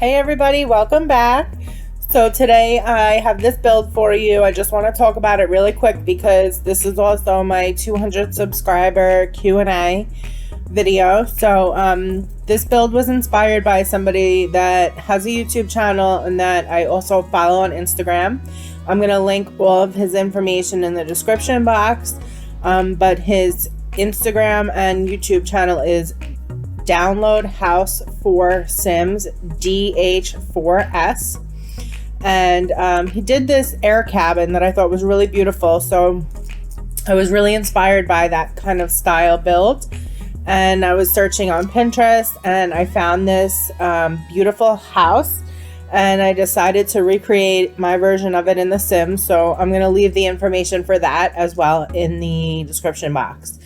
Hey everybody, welcome back. So today I have this build for you. I just want to talk about it really quick because this is also my 200 subscriber Q&A video. So this build was inspired by somebody that has a YouTube channel and that I also follow on Instagram. I'm going to link all of his information in the description box, but his Instagram and YouTube channel is Download House for Sims DH4S, and he did this air cabin that I thought was really beautiful, so I was really inspired by that kind of style build, and I was searching on Pinterest and I found this beautiful house, and I decided to recreate my version of it in The Sims. So I'm going to leave the information for that as well in the description box.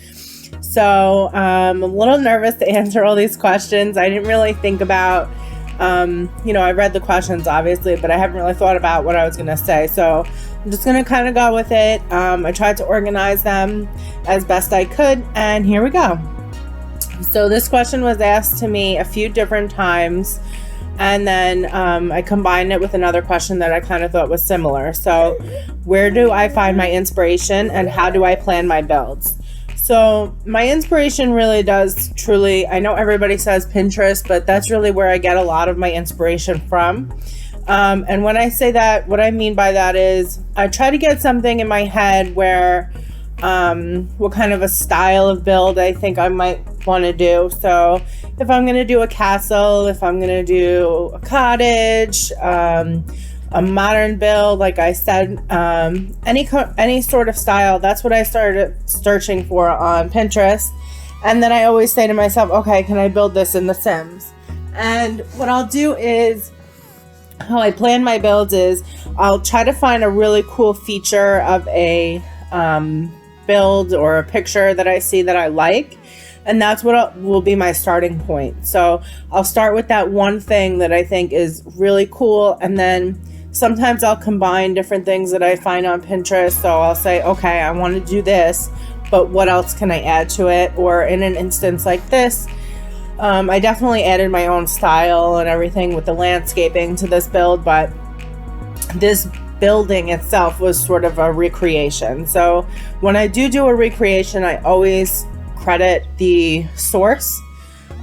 So I'm a little nervous to answer all these questions. I didn't really think about, I read the questions obviously, but I haven't really thought about what I was going to say. So I'm just going to kind of go with it. I tried to organize them as best I could, and here we go. So this question was asked to me a few different times, and then I combined it with another question that I kind of thought was similar. So where do I find my inspiration and how do I plan my builds? So my inspiration really does truly, I know everybody says Pinterest, but that's really where I get a lot of my inspiration from. And when I say that, what I mean by that is I try to get something in my head where what kind of a style of build I think I might want to do. So if I'm going to do a castle, if I'm going to do a cottage, a modern build, like I said, any sort of style, that's what I started searching for on Pinterest. And then I always say to myself, okay, can I build this in The Sims? And what I'll do is, how I plan my builds is, I'll try to find a really cool feature of a build or a picture that I see that I like, and that's what will be my starting point. So I'll start with that one thing that I think is really cool, and then sometimes I'll combine different things that I find on Pinterest. So I'll say, okay, I want to do this, but what else can I add to it? Or in an instance like this, I definitely added my own style and everything with the landscaping to this build, but this building itself was sort of a recreation. So when I do a recreation, I always credit the source.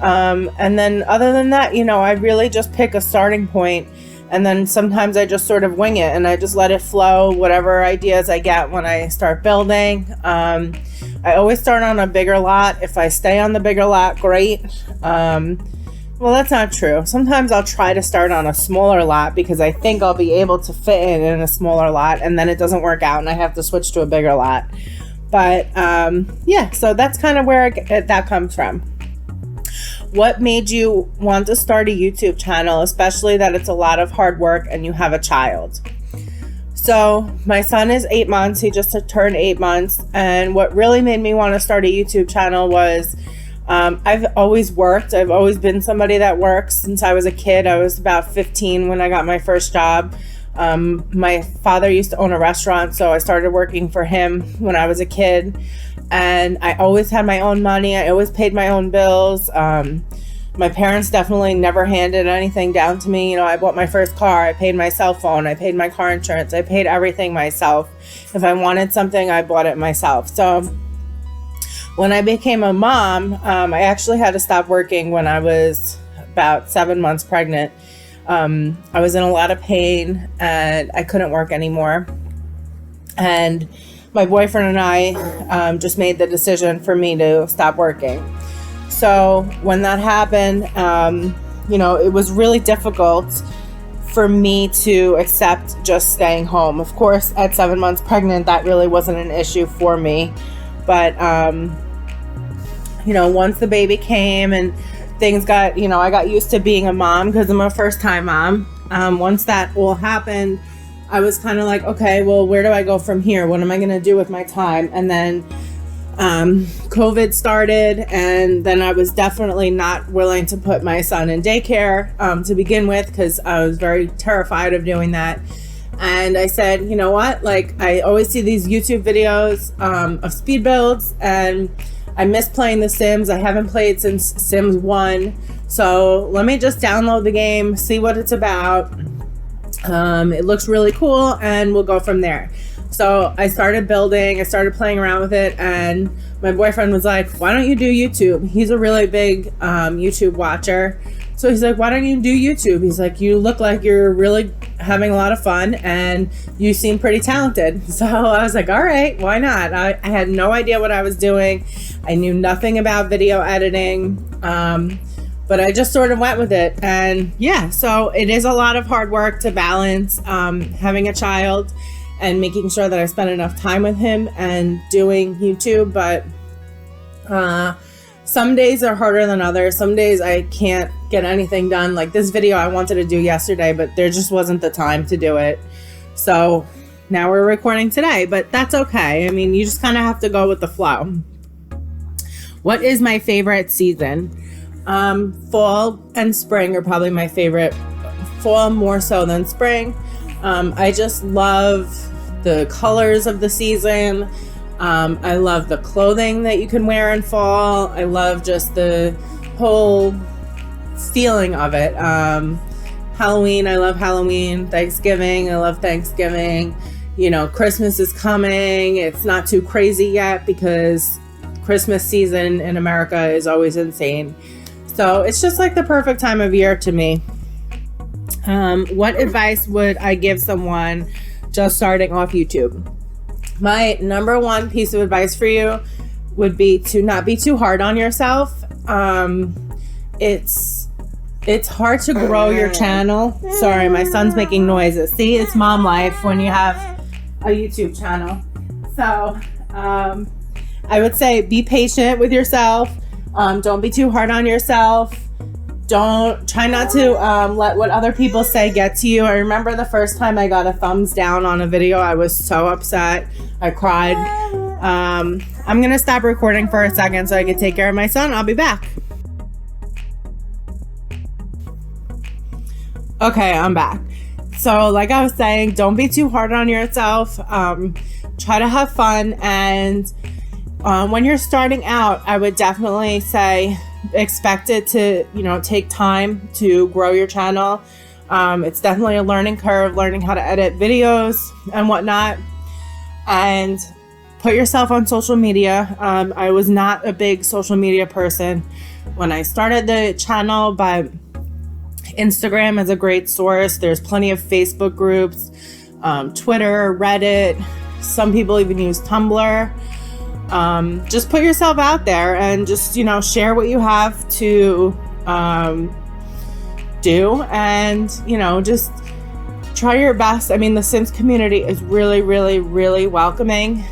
And then other than that, I really just pick a starting point, and then sometimes I just sort of wing it and I just let it flow, whatever ideas I get when I start building. I always start on a bigger lot. If I stay on the bigger lot, great. Well, that's not true. Sometimes I'll try to start on a smaller lot because I think I'll be able to fit in a smaller lot, and then it doesn't work out and I have to switch to a bigger lot. But yeah, so that's kind of where that comes from. What made you want to start a YouTube channel, especially that it's a lot of hard work and you have a child? So my son is 8 months. He just turned 8 months. And what really made me want to start a YouTube channel was I've always worked. I've always been somebody that works since I was a kid. I was about 15 when I got my first job. My father used to own a restaurant, so I started working for him when I was a kid. And I always had my own money. I always paid my own bills. My parents definitely never handed anything down to me. I bought my first car. I paid my cell phone. I paid my car insurance. I paid everything myself. If I wanted something, I bought it myself. So when I became a mom, I actually had to stop working when I was about 7 months pregnant. I was in a lot of pain and I couldn't work anymore. And my boyfriend and I just made the decision for me to stop working. So when that happened, it was really difficult for me to accept just staying home. Of course, at 7 months pregnant, that really wasn't an issue for me. But, once the baby came and things got, I got used to being a mom because I'm a first-time mom. Once that all happened, I was kind of like, okay, well, where do I go from here? What am I going to do with my time? And then COVID started, and then I was definitely not willing to put my son in daycare to begin with because I was very terrified of doing that. And I said, you know what? Like, I always see these YouTube videos of speed builds, and I miss playing The Sims. I haven't played since Sims 1. So let me just download the game, see what it's about. It looks really cool, and we'll go from there. So I started building, I started playing around with it, and my boyfriend was like, why don't you do YouTube? He's a really big YouTube watcher. So he's like, why don't you do YouTube? He's like, you look like you're really having a lot of fun and you seem pretty talented. So I was like, all right, why not? I had no idea what I was doing. I knew nothing about video editing, but I just sort of went with it. And yeah, so it is a lot of hard work to balance having a child and making sure that I spend enough time with him and doing YouTube. But some days are harder than others. Some days I can't get anything done. Like this video I wanted to do yesterday, but there just wasn't the time to do it. So now we're recording today, but that's okay. I mean, you just kind of have to go with the flow. What is my favorite season? Fall and spring are probably my favorite. Fall more so than spring. I just love the colors of the season. I love the clothing that you can wear in fall. I love just the whole feeling of it. Halloween, I love Halloween. Thanksgiving, I love Thanksgiving. You know, Christmas is coming. It's not too crazy yet because Christmas season in America is always insane. So it's just like the perfect time of year to me. What advice would I give someone just starting off YouTube? My number one piece of advice for you would be to not be too hard on yourself. It's hard to grow your channel. Sorry, my son's making noises. See, it's mom life when you have a YouTube channel. So I would say be patient with yourself. Don't be too hard on yourself. Try not to let what other people say get to you. I remember the first time I got a thumbs down on a video, I was so upset. I cried. I'm going to stop recording for a second so I can take care of my son. I'll be back. Okay, I'm back. So like I was saying, don't be too hard on yourself. Try to have fun. And when you're starting out, I would definitely say expect it to, take time to grow your channel. It's definitely a learning curve, learning how to edit videos and whatnot. And put yourself on social media. I was not a big social media person when I started the channel, but Instagram is a great source. There's plenty of Facebook groups, Twitter, Reddit. Some people even use Tumblr. Just put yourself out there and just, share what you have to do, and, just try your best. I mean, the Sims community is really, really, really welcoming.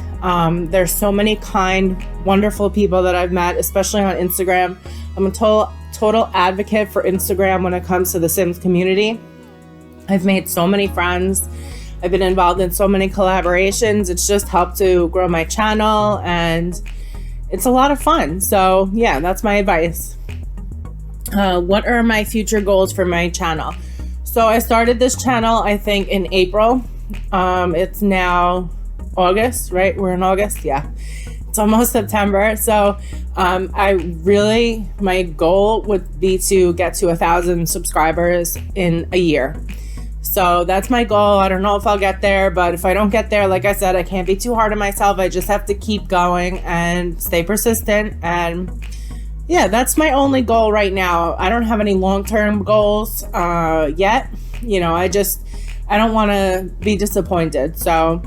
There's so many kind, wonderful people that I've met, especially on Instagram. I'm a total advocate for Instagram when it comes to the Sims community. I've made so many friends. I've been involved in so many collaborations. It's just helped to grow my channel, and it's a lot of fun. So yeah, that's my advice. What are my future goals for my channel? So I started this channel, I think, in April. It's now August, right? We're in August. Yeah. It's almost September. So my goal would be to get to 1,000 subscribers in a year. So that's my goal. I don't know if I'll get there, but if I don't get there, like I said, I can't be too hard on myself. I just have to keep going and stay persistent. And yeah, that's my only goal right now. I don't have any long-term goals yet. I don't want to be disappointed. So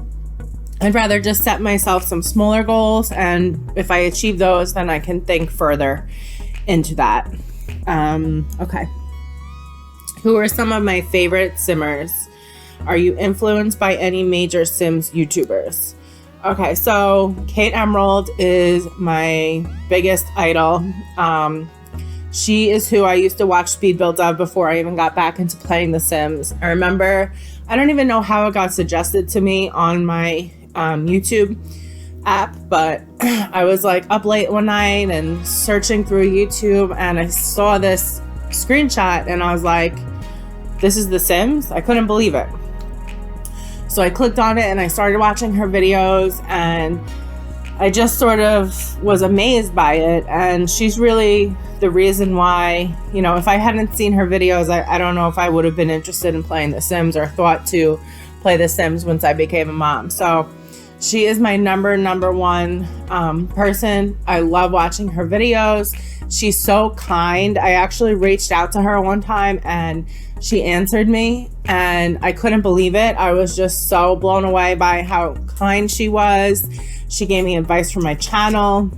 I'd rather just set myself some smaller goals. And if I achieve those, then I can think further into that. Okay. Who are some of my favorite Simmers? Are you influenced by any major Sims YouTubers? Okay, so Kate Emerald is my biggest idol. She is who I used to watch speed builds of before I even got back into playing The Sims. I remember, I don't even know how it got suggested to me on my YouTube app, but I was like up late one night and searching through YouTube, and I saw this screenshot and I was like, this is The Sims? I couldn't believe it. So I clicked on it and I started watching her videos, and I just sort of was amazed by it. And she's really the reason why, you know, if I hadn't seen her videos, I don't know if I would have been interested in playing The Sims or thought to play The Sims once I became a mom. So she is my number one person. I love watching her videos. She's so kind. I actually reached out to her one time and she answered me and I couldn't believe it. I was just so blown away by how kind she was. She gave me advice for my channel.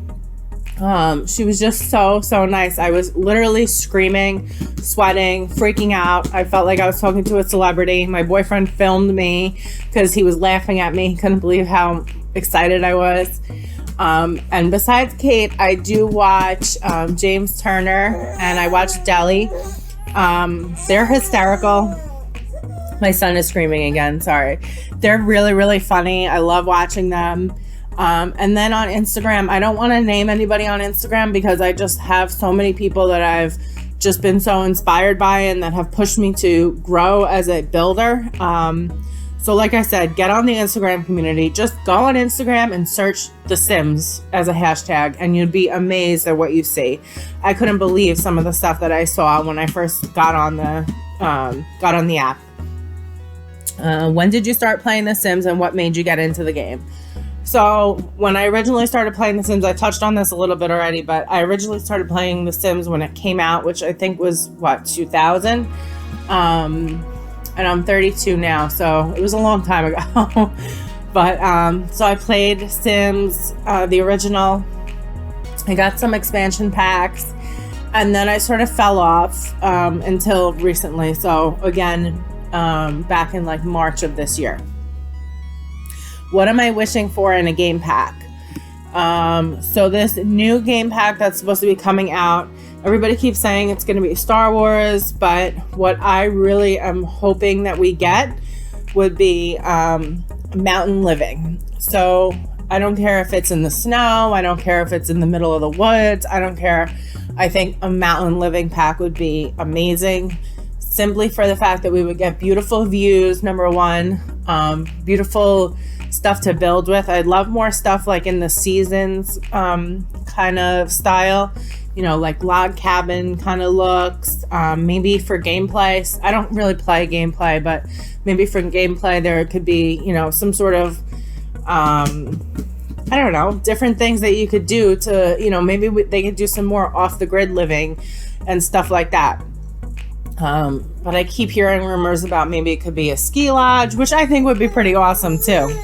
She was just so nice. I was literally screaming, sweating, freaking out. I felt like I was talking to a celebrity. My boyfriend filmed me because he was laughing at me. He couldn't believe how excited I was. And besides Kate, I do watch James Turner and I watch Deli. They're hysterical. My son is screaming again, sorry. They're really funny. I love watching them. And then on Instagram, I don't want to name anybody on Instagram because I just have so many people that I've just been so inspired by and that have pushed me to grow as a builder. So like I said, get on the Instagram community. Just go on Instagram and search The Sims as a hashtag and you'd be amazed at what you see. I couldn't believe some of the stuff that I saw when I first got on the app. When did you start playing The Sims and what made you get into the game? So when I originally started playing The Sims, I touched on this a little bit already, but I originally started playing The Sims when it came out, which I think was, 2000? And I'm 32 now, so it was a long time ago. But so I played Sims, the original. I got some expansion packs, and then I sort of fell off until recently. So again, back in like March of this year. What am I wishing for in a game pack? So this new game pack that's supposed to be coming out, everybody keeps saying it's going to be Star Wars, but what I really am hoping that we get would be mountain living. So I don't care if it's in the snow, I don't care if it's in the middle of the woods, I don't care. I think a mountain living pack would be amazing, simply for the fact that we would get beautiful views, number one, beautiful stuff to build with. I'd love more stuff like in the seasons kind of style, you know, like log cabin kind of looks. Maybe for gameplay, I don't really play gameplay, but maybe for gameplay there could be, you know, some sort of I don't know, different things that you could do to, you know, maybe they could do some more off the grid living and stuff like that. But I keep hearing rumors about maybe it could be a ski lodge, which I think would be pretty awesome too.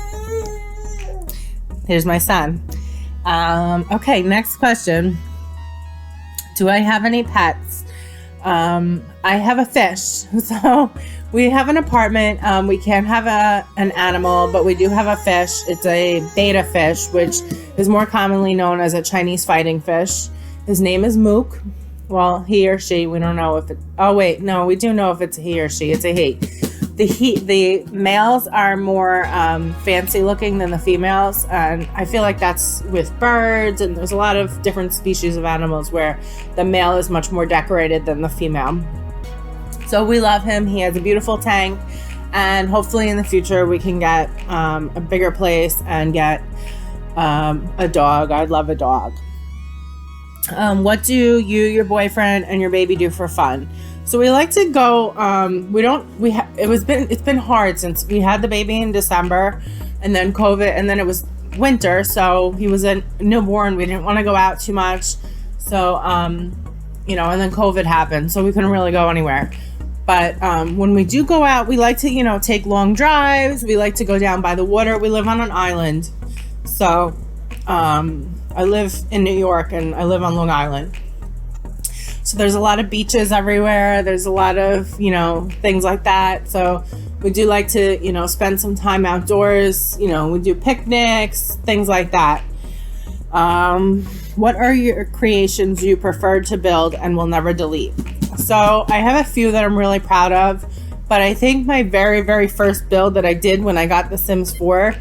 Here's my son. Okay, next question. Do I have any pets? I have a fish. So we have an apartment. We can't have an animal, but we do have a fish. It's a betta fish, which is more commonly known as a Chinese fighting fish. His name is Mook. Well, he or she, we don't know if it, oh wait, no, we do know if it's a he or she. It's a he. The males are more fancy looking than the females, and I feel like that's with birds, and there's a lot of different species of animals where the male is much more decorated than the female. So we love him. He has a beautiful tank, and hopefully in the future we can get a bigger place and get a dog. I'd love a dog. What do you, your boyfriend, and your baby do for fun? So we like to go, it's been hard since we had the baby in December and then COVID, and then it was winter. So he was a newborn. We didn't want to go out too much. So, you know, and then COVID happened, so we couldn't really go anywhere. But when we do go out, we like to, you know, take long drives. We like to go down by the water. We live on an island. So, I live in New York and I live on Long Island. So there's a lot of beaches everywhere. There's a lot of, you know, things like that. So we do like to, you know, spend some time outdoors. You know, we do picnics, things like that. What are your creations you prefer to build and will never delete? So I have a few that I'm really proud of, but I think my very first build that I did when I got The Sims 4,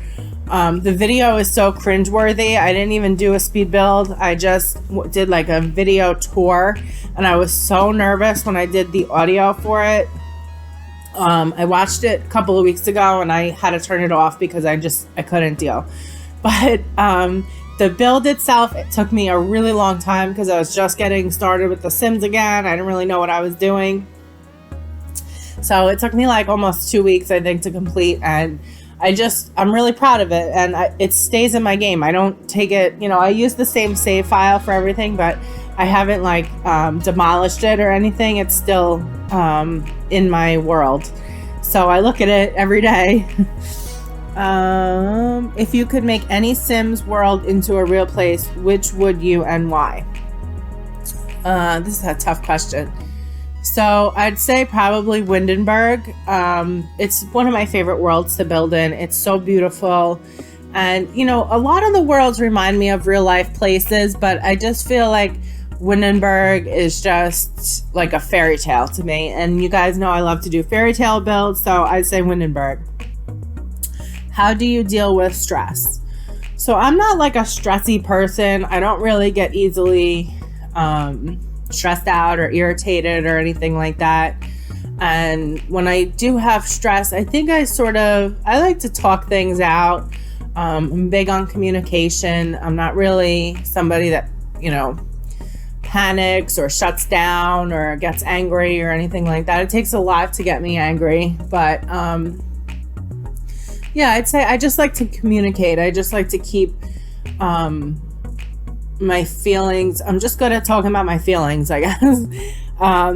the video is so cringeworthy. I didn't even do a speed build. I just did like a video tour, and I was so nervous when I did the audio for it. I watched it a couple of weeks ago and I had to turn it off because I couldn't deal. But the build itself, it took me a really long time because I was just getting started with The Sims again. I didn't really know what I was doing. So it took me like almost 2 weeks, I think, to complete. And I'm really proud of it. And it stays in my game. I don't take it, I use the same save file for everything, but I haven't like demolished it or anything. It's still in my world. So I look at it every day. If you could make any Sims world into a real place, which would you and why? This is a tough question. So I'd say probably Windenburg. It's one of my favorite worlds to build in. It's so beautiful. And, a lot of the worlds remind me of real life places, but I just feel like Windenburg is just like a fairy tale to me. And you guys know I love to do fairy tale builds, so I'd say Windenburg. How do you deal with stress? So I'm not like a stressy person. I don't really get easily stressed out or irritated or anything like that. And when I do have stress, I think I like to talk things out. I'm big on communication. I'm not really somebody that, panics or shuts down or gets angry or anything like that. It takes a lot to get me angry, but I'd say I just like to communicate. I just like to keep my feelings. I'm just good at talking about my feelings, I guess. I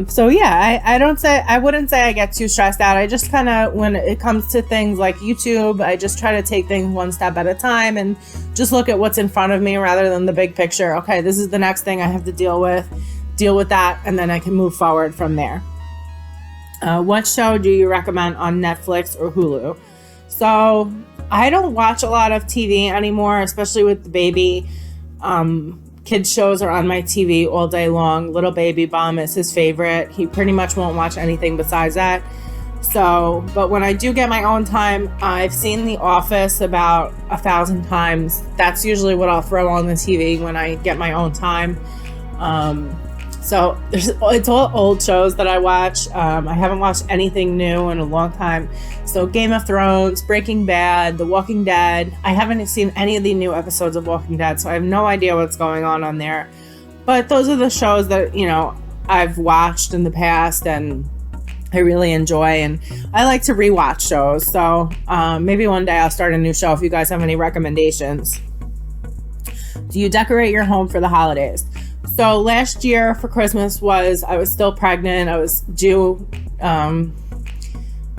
wouldn't say I get too stressed out. I just kind of, when it comes to things like YouTube, I just try to take things one step at a time and just look at what's in front of me rather than the big picture. Okay, this is the next thing I have to deal with that, and then I can move forward from there. What show do you recommend on Netflix or Hulu? So I don't watch a lot of TV anymore, especially with the baby. Kids shows are on my TV all day long. Little Baby Bum is his favorite. He pretty much won't watch anything besides that. But when I do get my own time, I've seen The Office about 1,000 times. That's usually what I'll throw on the TV when I get my own time. It's all old shows that I watch. I haven't watched anything new in a long time. So Game of Thrones, Breaking Bad, The Walking Dead. I haven't seen any of the new episodes of Walking Dead, so I have no idea what's going on there. But those are the shows that, I've watched in the past and I really enjoy. And I like to rewatch shows. So maybe one day I'll start a new show if you guys have any recommendations. Do you decorate your home for the holidays? So last year for Christmas I was still pregnant. I was due.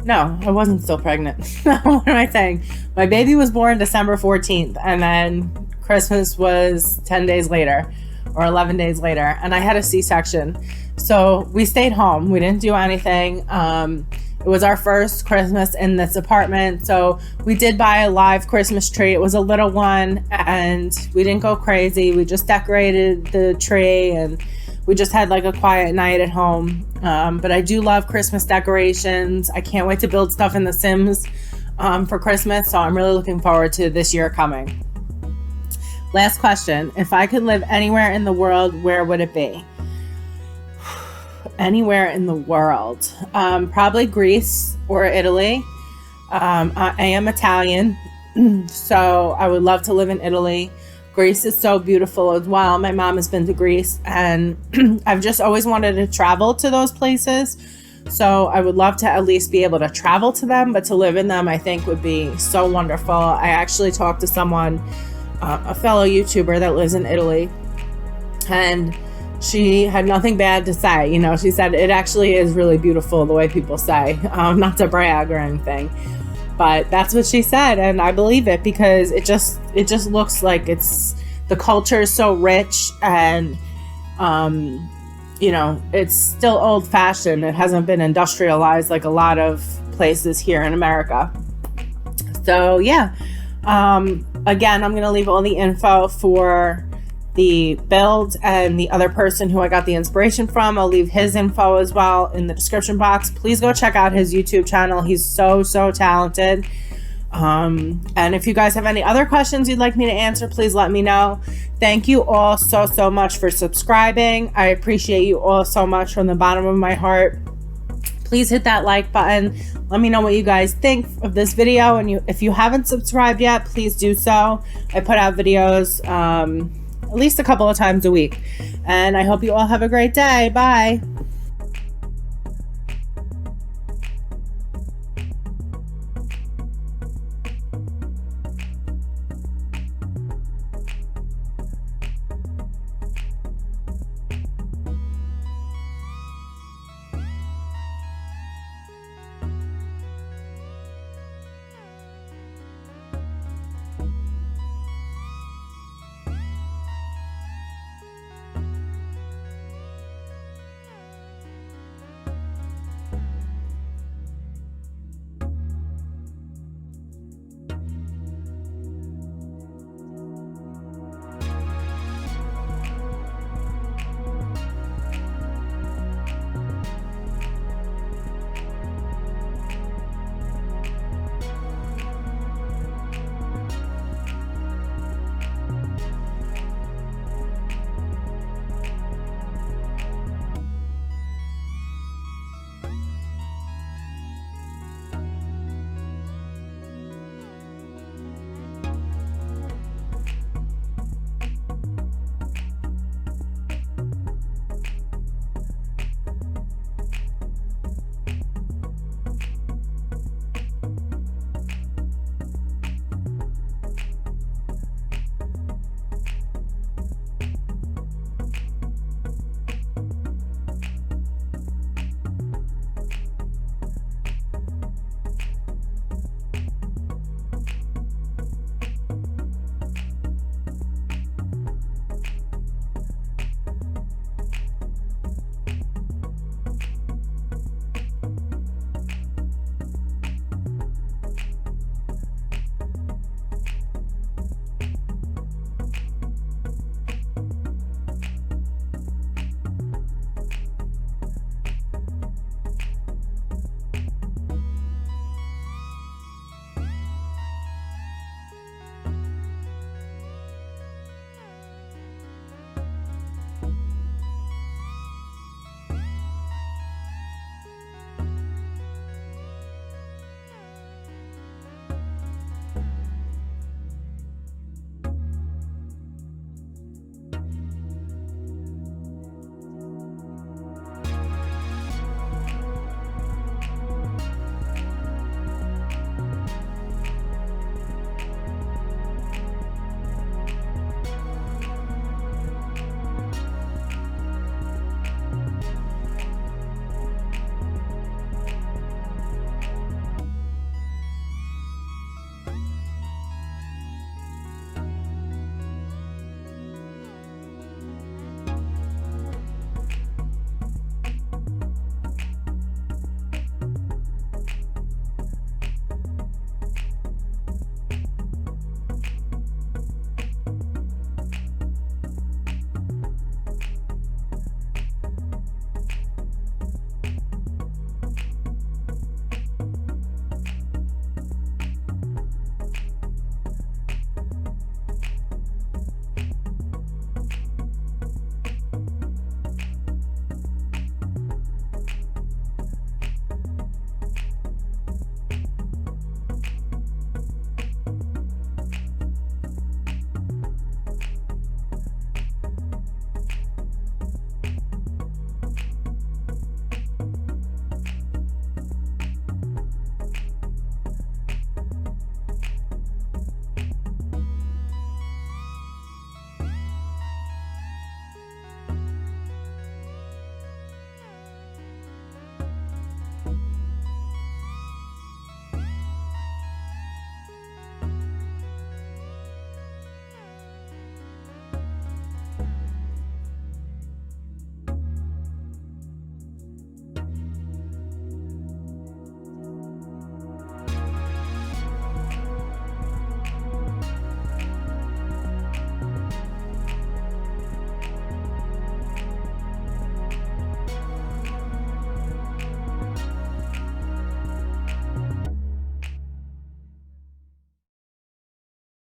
No, I wasn't still pregnant. What am I saying? My baby was born December 14th, and then Christmas was 10 days later or 11 days later, and I had a C-section. So we stayed home. We didn't do anything. It was our first Christmas in this apartment, so we did buy a live Christmas tree. It was a little one, and we didn't go crazy. We just decorated the tree, and we just had like a quiet night at home. But I do love Christmas decorations. I can't wait to build stuff in The Sims for Christmas, so I'm really looking forward to this year coming. Last question. If I could live anywhere in the world, where would it be? Anywhere in the world. Probably Greece or Italy. I am Italian, so I would love to live in Italy. Greece is so beautiful as well. My mom has been to Greece, and I've just always wanted to travel to those places. So I would love to at least be able to travel to them, but to live in them, I think would be so wonderful. I actually talked to someone, a fellow YouTuber that lives in Italy, and she had nothing bad to say. She said it actually is really beautiful the way people say, not to brag or anything, but that's what she said. And I believe it because it just looks like the culture is so rich, and, it's still old fashioned. It hasn't been industrialized like a lot of places here in America. So yeah, again, I'm going to leave all the info for the build and the other person who I got the inspiration from. I'll leave his info as well in the description box. Please go check out his YouTube channel. He's so talented. And if you guys have any other questions you'd like me to answer, please let me know. Thank you all so much for subscribing. I appreciate you all so much from the bottom of my heart. Please hit that like button. Let me know what you guys think of this video. And if you haven't subscribed yet, please do so. I put out videos at least a couple of times a week. And I hope you all have a great day. Bye.